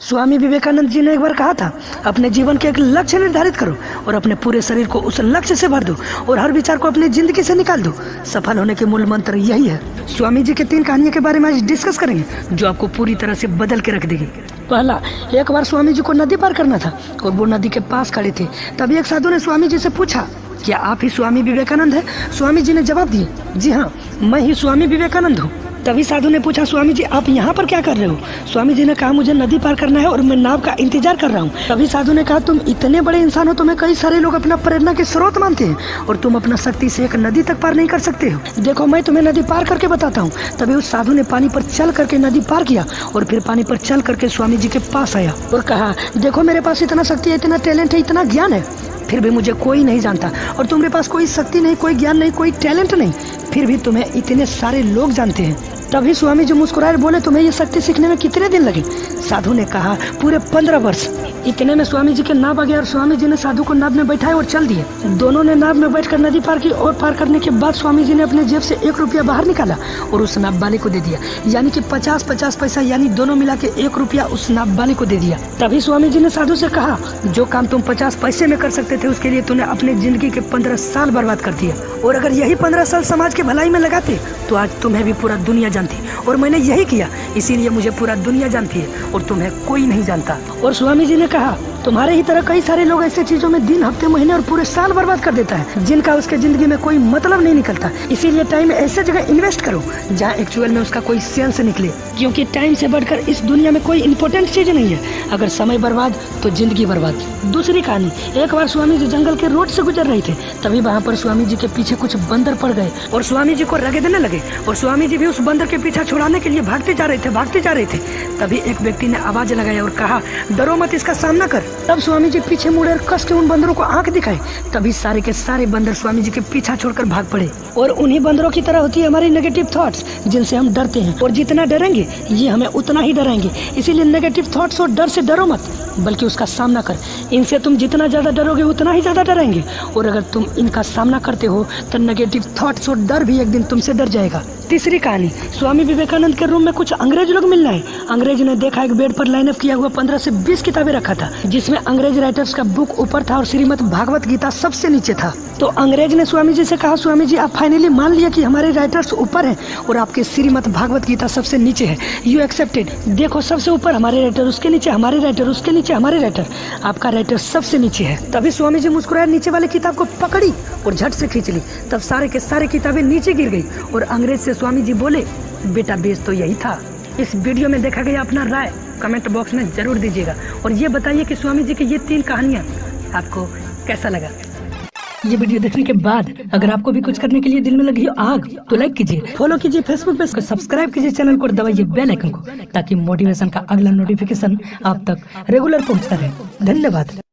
स्वामी विवेकानंद जी ने एक बार कहा था, अपने जीवन के एक लक्ष्य निर्धारित करो और अपने पूरे शरीर को उस लक्ष्य से भर दो और हर विचार को अपनी जिंदगी से निकाल दो। सफल होने के मूल मंत्र यही है। स्वामी जी की 3 कहानियों के बारे में आज डिस्कस करेंगे जो आपको पूरी तरह से बदल के रख देगी। पहला, एक बार स्वामी जी को नदी पार करना था और वो नदी के पास खड़े थे। तभी एक साधु ने स्वामी जी से पूछा, क्या आप ही स्वामी विवेकानंद है? स्वामी जी ने जवाब दिए, जी हाँ, मैं ही स्वामी विवेकानंद हूँ। तभी साधु ने पूछा, स्वामी जी आप यहाँ पर क्या कर रहे हो? स्वामी जी ने कहा, मुझे नदी पार करना है और मैं नाव का इंतजार कर रहा हूँ। तभी साधु ने कहा, तुम इतने बड़े इंसान हो, तुम्हें कई सारे लोग अपना प्रेरणा के स्रोत मानते हैं और तुम अपना शक्ति से एक नदी तक पार नहीं कर सकते हो। देखो मैं तुम्हें नदी पार करके बताता हूँ। तभी उस साधु ने पानी पर चल करके नदी पार किया और फिर पानी पर चल करके स्वामी जी के पास आया और कहा, देखो मेरे पास इतना शक्ति है, इतना टैलेंट है, इतना ज्ञान है, फिर भी मुझे कोई नहीं जानता। और तुम्हारे पास कोई शक्ति नहीं, कोई ज्ञान नहीं, कोई टैलेंट नहीं, फिर भी तुम्हें इतने सारे लोग जानते हैं। तभी स्वामी जी मुस्कुराए बोले, तुम्हें ये शक्ति सीखने में कितने दिन लगे? साधु ने कहा, पूरे 15 वर्ष। इतने में स्वामी जी के नाव आ गया और स्वामी जी ने साधु को नाव में बैठाए और चल दिए। दोनों ने नाव में बैठकर नदी पार की और पार करने के बाद स्वामी जी ने अपने जेब से 1 रुपया बाहर निकाला और उस नाव वाले को दे दिया। यानी कि 50-50 पैसा, यानी दोनों मिला के 1 रुपया उस नाव वाले को दे दिया। तभी स्वामी जी ने साधु से कहा, जो काम तुम 50 पैसे में कर सकते थे उसके लिए तूने अपने जिंदगी के 15 साल बर्बाद कर दिया। और अगर यही 15 साल समाज के भलाई में लगाते तो आज तुम्हें भी पूरा दुनिया जानती। और मैंने यही किया, इसीलिए मुझे पूरा दुनिया जानती है और तुम्हें कोई नहीं जानता। और स्वामी जी ने कहा, तुम्हारे ही तरह कई सारे लोग ऐसे चीजों में दिन, हफ्ते, महीने और पूरे साल बर्बाद कर देता है जिनका उसके जिंदगी में कोई मतलब नहीं निकलता। इसीलिए टाइम ऐसे जगह इन्वेस्ट करो जहाँ एक्चुअल में उसका कोई सेंस निकले, क्योंकि टाइम से बढ़कर इस दुनिया में कोई इम्पोर्टेंट चीज नहीं है। अगर समय बर्बाद तो जिंदगी बर्बाद। दूसरी कहानी, एक बार स्वामी जी जंगल के रोड से गुजर रहे थे। तभी वहाँ पर स्वामी जी के पीछे कुछ बंदर पड़ गए और स्वामी जी को रगड़ने लगे और स्वामी जी भी उस बंदर के पीछा छुड़ाने के लिए भागते जा रहे थे। तभी एक व्यक्ति ने आवाज लगाया और कहा, डरो मत, इसका सामना कर। तब स्वामी जी पीछे मुड़े और कस के उन बंदरों को आंख दिखाई। तभी सारे के सारे बंदर स्वामी जी के पीछा छोड़कर भाग पड़े। और उन्हीं बंदरों की तरह होती है हमारी नेगेटिव थॉट्स, जिनसे हम डरते हैं और जितना डरेंगे ये हमें उतना ही डराएंगे। इसीलिए नेगेटिव थॉट्स और डर से डरो मत, बल्कि उसका सामना कर। इनसे तुम जितना ज्यादा डरोगे उतना ही ज्यादा डरेंगे। और अगर तुम इनका सामना करते हो तो नेगेटिव थॉट्स और डर भी एक दिन तुमसे डर जाएगा। तीसरी कहानी, स्वामी विवेकानंद के रूम में कुछ अंग्रेज लोग मिलने आए। अंग्रेज ने देखा एक बेड पर लाइनअप किया हुआ 15 से 20 किताबें रखा था, जिसमें अंग्रेज राइटर्स का बुक ऊपर था और श्रीमद् भागवत गीता सबसे नीचे था। तो अंग्रेज ने स्वामी जी से कहा, स्वामी जी आप फाइनली मान लिया कि हमारे राइटर्स ऊपर हैं और आपके श्रीमद् भागवत गीता सबसे नीचे है। You accepted. देखो सबसे ऊपर हमारे राइटर, उसके नीचे हमारे राइटर, उसके नीचे हमारे राइटर, आपका राइटर सबसे नीचे है। तभी स्वामी जी मुस्कुराए, नीचे वाली किताब को पकड़ी और झट से खींच ली। तब सारे के सारे किताबें नीचे गिर गई और अंग्रेज से स्वामी जी बोले, बेटा बेस तो यही था। इस वीडियो में देखा गया अपना राय कमेंट बॉक्स में जरूर दीजिएगा और ये बताइए कि स्वामी जी की ये 3 कहानियाँ आपको कैसा लगा। ये वीडियो देखने के बाद अगर आपको भी कुछ करने के लिए दिल में लगी हो आग, तो लाइक कीजिए, फॉलो कीजिए फेसबुक पे, सब्सक्राइब कीजिए चैनल को और दबाइए बेल आइकन को, ताकि मोटिवेशन का अगला नोटिफिकेशन आप तक रेगुलर पहुंचता रहे। धन्यवाद।